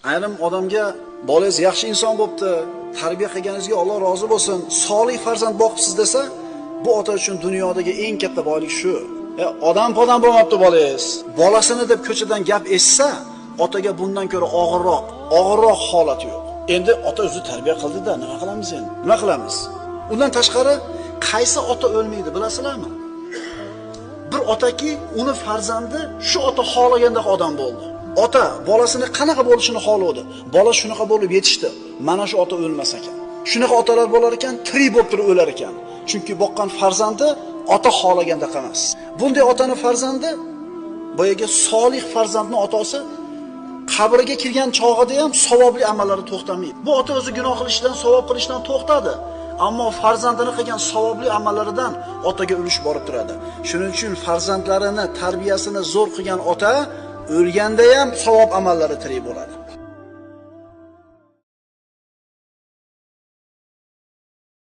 Ayrim odamga bolangiz yaxshi inson bo'pti, tarbiya qilganingizga Alloh rozi bo'lsin, solih farzand boqibsiz desa, bu ota uchun dunyodagi eng katta boylik shu. Odam podam bo'lmabdi bolangiz. Bolasini deb ko'chadan gap eshitsa, otaga bundan ko'ra og'irroq holat yo'q. Endi ota o'zi tarbiya qildi-da, nima qilamiz endi? Nima qilamiz? Undan tashqari qaysi ota o'lmaydi, bilasizlarmi? Bir otaki uni farzandi shu ota xohlagandek odam bo'ldi. Ota bolasini qanaqa bo'lishini xohlovdi. Bola shunaqa bo'lib yetishdi. Mana shu ota o'lmas ekan. Shunaqa otalar bo'lar ekan, tirik bo'lib turib o'lar ekan. Chunki boqqan farzandi ota xohlagandek emas. Bunday otaning farzandi boyaga solih farzandning otasi qabriga kirgan chog'ida ham savobli amallari to'xtamaydi. Bu ota o'zi gunoh qilishdan, savob qilishdan to'xtadi. Ammo farzandini qilgan savobli amallaridan otaga ulush borib turadi. Shuning uchun farzandlarini tarbiyasini zo'r qilgan ota o'lganda ham savob amallari tirik bo'ladi.